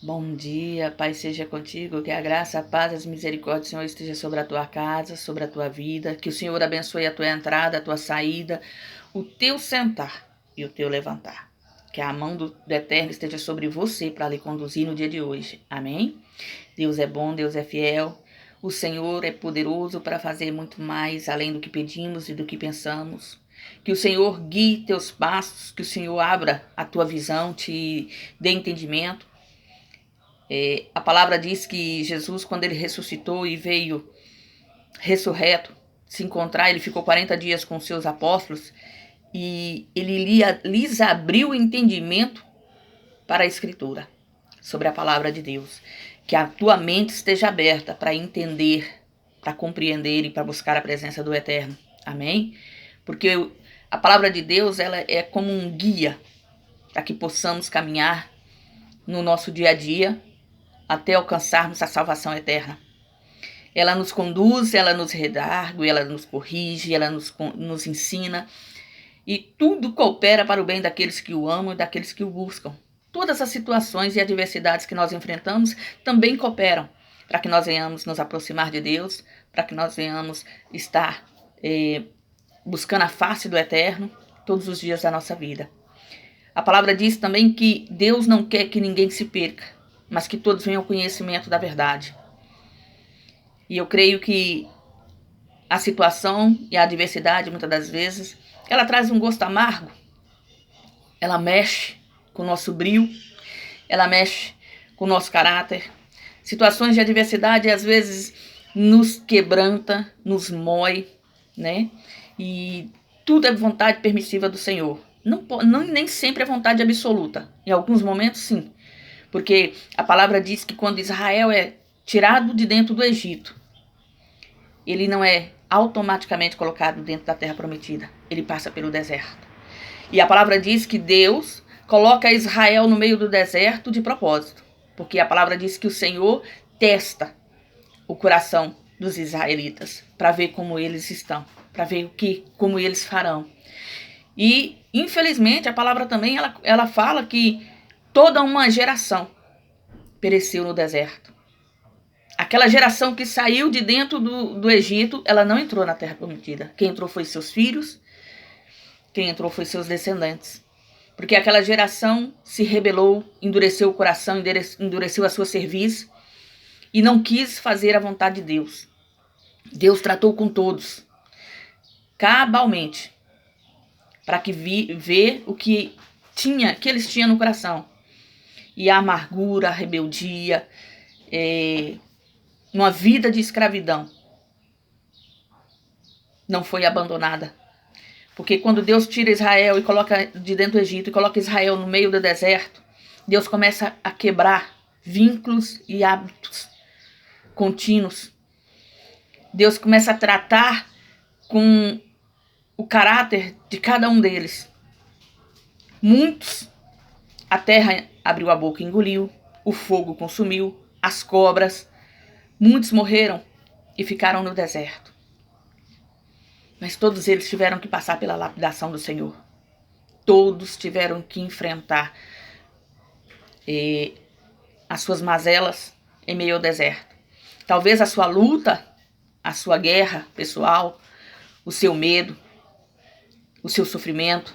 Bom dia, Pai seja contigo, que a graça, a paz, as misericórdias do Senhor esteja sobre a tua casa, sobre a tua vida, que o Senhor abençoe a tua entrada, a tua saída, o teu sentar e o teu levantar. Que a mão do Eterno esteja sobre você para lhe conduzir no dia de hoje. Amém? Deus é bom, Deus é fiel. O Senhor é poderoso para fazer muito mais além do que pedimos e do que pensamos. Que o Senhor guie teus passos, que o Senhor abra a tua visão, te dê entendimento. A palavra diz que Jesus, quando ele ressuscitou e veio ressurreto se encontrar, ele ficou 40 dias com seus apóstolos e ele lhes abriu o entendimento para a Escritura, sobre a palavra de Deus. Que a tua mente esteja aberta para entender, para compreender e para buscar a presença do Eterno. Amém? Porque a palavra de Deus ela é como um guia para que possamos caminhar no nosso dia a dia até alcançarmos a salvação eterna. Ela nos conduz, ela nos redargue, ela nos corrige, ela nos ensina. E tudo coopera para o bem daqueles que o amam e daqueles que o buscam. Todas as situações e adversidades que nós enfrentamos também cooperam para que nós venhamos nos aproximar de Deus, para que nós venhamos estar buscando a face do Eterno todos os dias da nossa vida. A palavra diz também que Deus não quer que ninguém se perca, mas que todos venham ao conhecimento da verdade. E eu creio que a situação e a adversidade, muitas das vezes, ela traz um gosto amargo. Ela mexe com o nosso brio, ela mexe com o nosso caráter. Situações de adversidade, às vezes, nos quebranta, nos mói, né? E tudo é vontade permissiva do Senhor. Nem sempre é vontade absoluta. Em alguns momentos, sim. Porque a palavra diz que quando Israel é tirado de dentro do Egito, ele não é automaticamente colocado dentro da terra prometida. Ele passa pelo deserto. E a palavra diz que Deus coloca Israel no meio do deserto de propósito. Porque a palavra diz que o Senhor testa o coração dos israelitas para ver como eles estão, para ver como eles farão. E, infelizmente, a palavra também ela fala que toda uma geração pereceu no deserto. Aquela geração que saiu de dentro do Egito, ela não entrou na terra prometida. Quem entrou foi seus filhos, quem entrou foi seus descendentes. Porque aquela geração se rebelou, endureceu o coração, endureceu a sua cerviz e não quis fazer a vontade de Deus. Deus tratou com todos, cabalmente, para que ver o que eles tinham no coração. E a amargura, a rebeldia, uma vida de escravidão não foi abandonada. Porque quando Deus tira Israel e coloca de dentro do Egito e coloca Israel no meio do deserto, Deus começa a quebrar vínculos e hábitos contínuos. Deus começa a tratar com o caráter de cada um deles. Muitos, a terra abriu a boca e engoliu, o fogo consumiu, as cobras. Muitos morreram e ficaram no deserto. Mas todos eles tiveram que passar pela lapidação do Senhor. Todos tiveram que enfrentar as suas mazelas em meio ao deserto. Talvez a sua luta, a sua guerra pessoal, o seu medo, o seu sofrimento,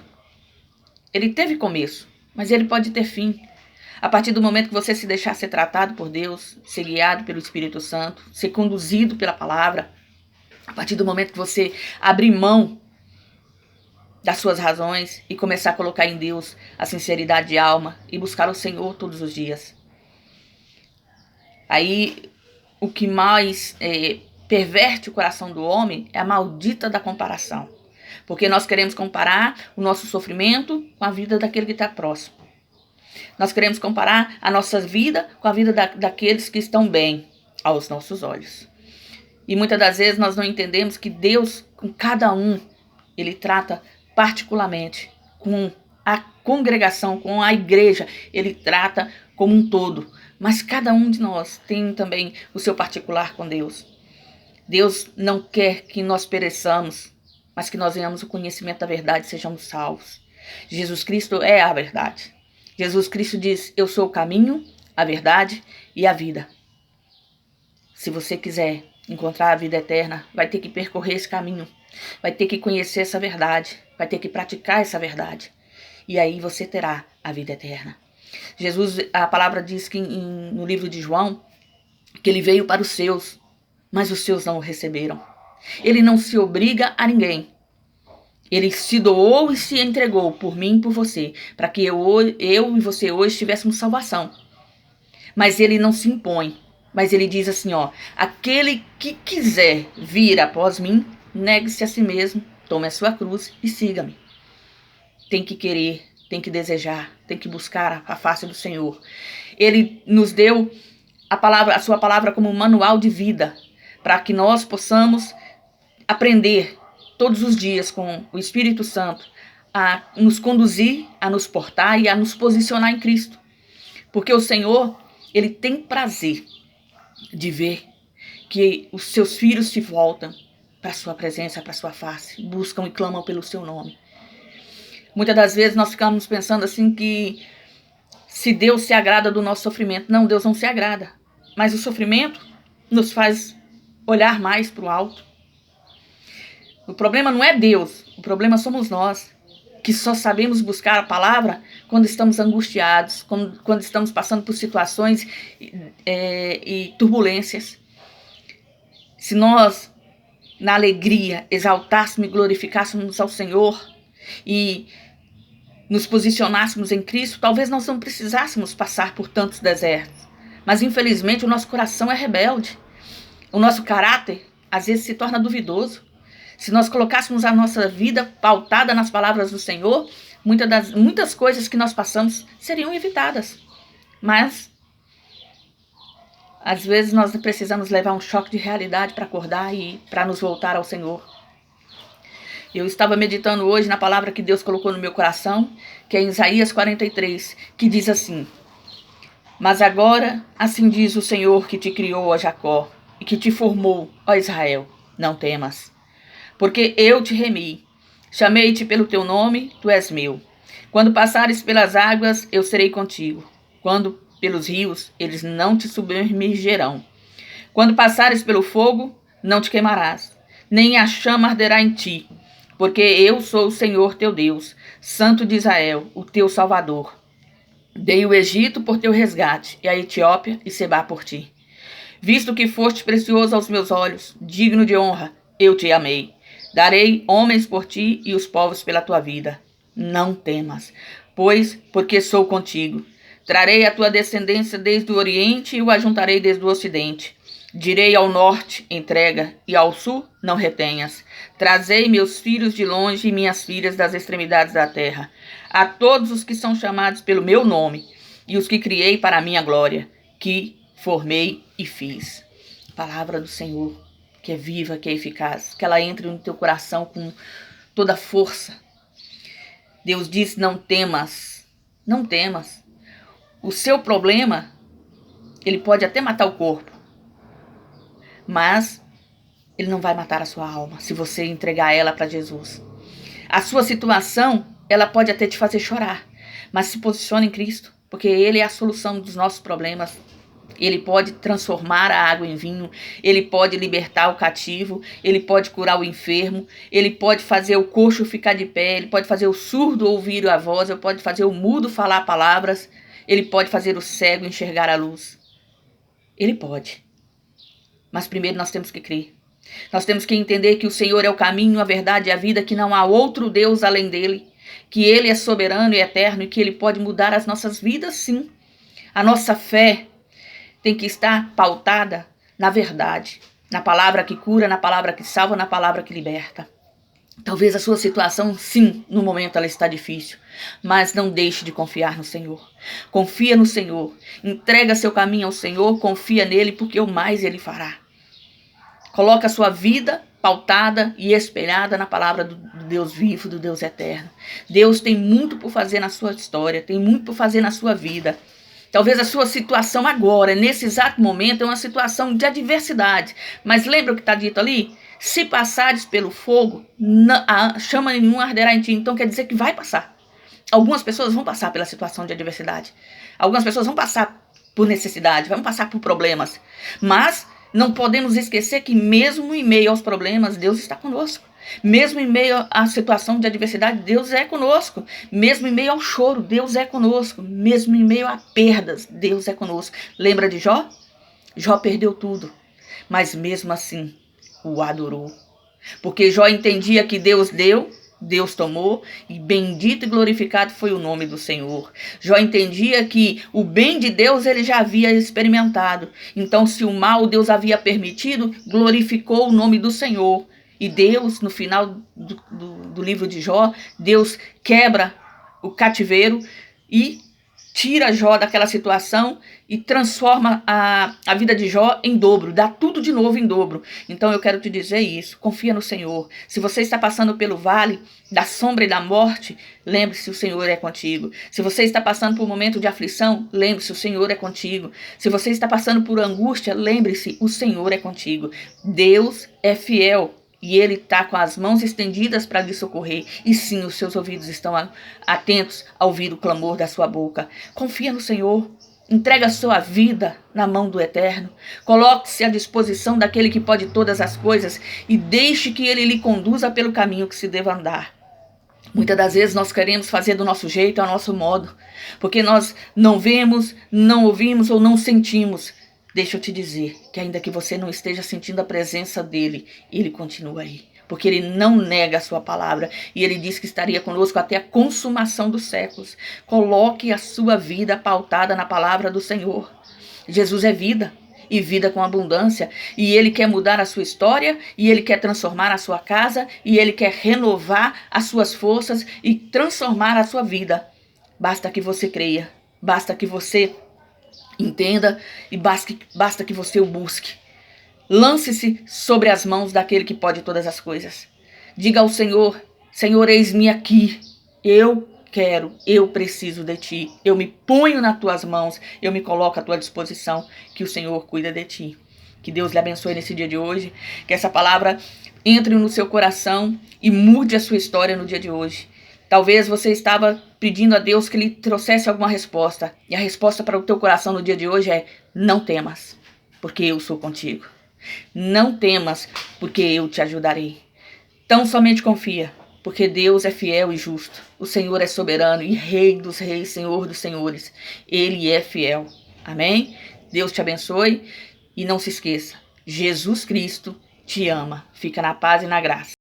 ele teve começo, mas ele pode ter fim. A partir do momento que você se deixar ser tratado por Deus, ser guiado pelo Espírito Santo, ser conduzido pela palavra, a partir do momento que você abrir mão das suas razões e começar a colocar em Deus a sinceridade de alma e buscar o Senhor todos os dias. Aí, o que mais perverte o coração do homem é a maldita da comparação. Porque nós queremos comparar o nosso sofrimento com a vida daquele que está próximo. Nós queremos comparar a nossa vida com a vida daqueles que estão bem aos nossos olhos. E muitas das vezes nós não entendemos que Deus, com cada um, ele trata particularmente com a congregação, com a igreja, ele trata como um todo. Mas cada um de nós tem também o seu particular com Deus. Deus não quer que nós pereçamos, mas que nós venhamos o conhecimento da verdade e sejamos salvos. Jesus Cristo é a verdade. Jesus Cristo diz, eu sou o caminho, a verdade e a vida. Se você quiser encontrar a vida eterna, vai ter que percorrer esse caminho, vai ter que conhecer essa verdade, vai ter que praticar essa verdade. E aí você terá a vida eterna. Jesus, a palavra diz que no livro de João, que ele veio para os seus, mas os seus não o receberam. Ele não se obriga a ninguém. Ele se doou e se entregou por mim e por você, para que eu e você hoje tivéssemos salvação. Mas ele não se impõe. Mas ele diz assim, aquele que quiser vir após mim, negue-se a si mesmo, tome a sua cruz e siga-me. Tem que querer, tem que desejar, tem que buscar a face do Senhor. Ele nos deu a sua palavra como um manual de vida, para que nós possamos aprender todos os dias com o Espírito Santo a nos conduzir, a nos portar e a nos posicionar em Cristo. Porque o Senhor, ele tem prazer de ver que os seus filhos se voltam para a sua presença, para a sua face, buscam e clamam pelo seu nome. Muitas das vezes nós ficamos pensando assim que se Deus se agrada do nosso sofrimento. Não, Deus não se agrada. Mas o sofrimento nos faz olhar mais para o alto. O problema não é Deus, o problema somos nós, que só sabemos buscar a palavra quando estamos angustiados, quando estamos passando por situações e turbulências. Se nós, na alegria, exaltássemos e glorificássemos ao Senhor e nos posicionássemos em Cristo, talvez nós não precisássemos passar por tantos desertos. Mas, infelizmente, o nosso coração é rebelde. O nosso caráter, às vezes, se torna duvidoso. Se nós colocássemos a nossa vida pautada nas palavras do Senhor, muitas coisas que nós passamos seriam evitadas. Mas, às vezes, nós precisamos levar um choque de realidade para acordar e para nos voltar ao Senhor. Eu estava meditando hoje na palavra que Deus colocou no meu coração, que é em Isaías 43, que diz assim: mas agora, assim diz o Senhor que te criou, ó Jacó, e que te formou, ó Israel, não temas. Porque eu te remi, chamei-te pelo teu nome, tu és meu. Quando passares pelas águas, eu serei contigo. Quando pelos rios, eles não te submergerão. Quando passares pelo fogo, não te queimarás, nem a chama arderá em ti. Porque eu sou o Senhor teu Deus, Santo de Israel, o teu Salvador. Dei o Egito por teu resgate, e a Etiópia e Sebá por ti. Visto que foste precioso aos meus olhos, digno de honra, eu te amei. Darei homens por ti e os povos pela tua vida. Não temas, porque sou contigo. Trarei a tua descendência desde o Oriente e o ajuntarei desde o Ocidente. Direi ao norte, entrega, e ao sul, não retenhas. Trazei meus filhos de longe e minhas filhas das extremidades da terra. A todos os que são chamados pelo meu nome, e os que criei para a minha glória, que formei e fiz. Palavra do Senhor, que é viva, que é eficaz, que ela entre no teu coração com toda a força. Deus diz, não temas, não temas. O seu problema, ele pode até matar o corpo, mas ele não vai matar a sua alma se você entregar ela para Jesus. A sua situação, ela pode até te fazer chorar, mas se posicione em Cristo, porque Ele é a solução dos nossos problemas. Ele pode transformar a água em vinho, Ele pode libertar o cativo, Ele pode curar o enfermo, Ele pode fazer o coxo ficar de pé, Ele pode fazer o surdo ouvir a voz, Ele pode fazer o mudo falar palavras, Ele pode fazer o cego enxergar a luz. Ele pode. Mas primeiro nós temos que crer. Nós temos que entender que o Senhor é o caminho, a verdade e a vida, que não há outro Deus além dele, que Ele é soberano e eterno e que Ele pode mudar as nossas vidas, sim. A nossa fé tem que estar pautada na verdade, na palavra que cura, na palavra que salva, na palavra que liberta. Talvez a sua situação, sim, no momento ela está difícil, mas não deixe de confiar no Senhor. Confia no Senhor, entrega seu caminho ao Senhor, confia nele, porque o mais Ele fará. Coloca a sua vida pautada e espelhada na palavra do Deus vivo, do Deus eterno. Deus tem muito por fazer na sua história, tem muito por fazer na sua vida. Talvez a sua situação agora, nesse exato momento, é uma situação de adversidade. Mas lembra o que está dito ali? Se passares pelo fogo, a chama nenhuma arderá em ti. Então quer dizer que vai passar. Algumas pessoas vão passar pela situação de adversidade. Algumas pessoas vão passar por necessidade, vão passar por problemas. Mas não podemos esquecer que mesmo em meio aos problemas, Deus está conosco. Mesmo em meio à situação de adversidade, Deus é conosco. Mesmo em meio ao choro, Deus é conosco. Mesmo em meio a perdas, Deus é conosco. Lembra de Jó? Jó perdeu tudo, mas mesmo assim o adorou. Porque Jó entendia que Deus deu, Deus tomou, e bendito e glorificado foi o nome do Senhor. Jó entendia que o bem de Deus ele já havia experimentado. Então, se o mal Deus havia permitido, glorificou o nome do Senhor. E Deus, no final do livro de Jó, Deus quebra o cativeiro e tira Jó daquela situação e transforma a vida de Jó em dobro, dá tudo de novo em dobro. Então eu quero te dizer isso, confia no Senhor. Se você está passando pelo vale da sombra e da morte, lembre-se, o Senhor é contigo. Se você está passando por um momento de aflição, lembre-se, o Senhor é contigo. Se você está passando por angústia, lembre-se, o Senhor é contigo. Deus é fiel. E Ele está com as mãos estendidas para lhe socorrer. E sim, os seus ouvidos estão atentos a ouvir o clamor da sua boca. Confia no Senhor. Entrega a sua vida na mão do Eterno. Coloque-se à disposição daquele que pode todas as coisas e deixe que Ele lhe conduza pelo caminho que se deva andar. Muitas das vezes nós queremos fazer do nosso jeito, ao nosso modo, porque nós não vemos, não ouvimos ou não sentimos. Deixa eu te dizer que ainda que você não esteja sentindo a presença dele, ele continua aí. Porque ele não nega a sua palavra. E ele diz que estaria conosco até a consumação dos séculos. Coloque a sua vida pautada na palavra do Senhor. Jesus é vida. E vida com abundância. E ele quer mudar a sua história. E ele quer transformar a sua casa. E ele quer renovar as suas forças. E transformar a sua vida. Basta que você creia. Basta que você entenda e basta que você o busque. Lance-se sobre as mãos daquele que pode todas as coisas. Diga ao Senhor: Senhor, eis-me aqui. Eu quero, eu preciso de ti. Eu me ponho nas tuas mãos, eu me coloco à tua disposição, que o Senhor cuida de ti. Que Deus lhe abençoe nesse dia de hoje, que essa palavra entre no seu coração e mude a sua história no dia de hoje. Talvez você estava pedindo a Deus que lhe trouxesse alguma resposta. E a resposta para o teu coração no dia de hoje é: não temas, porque eu sou contigo. Não temas, porque eu te ajudarei. Tão somente confia, porque Deus é fiel e justo. O Senhor é soberano e Rei dos reis, Senhor dos senhores. Ele é fiel. Amém? Deus te abençoe e não se esqueça, Jesus Cristo te ama. Fica na paz e na graça.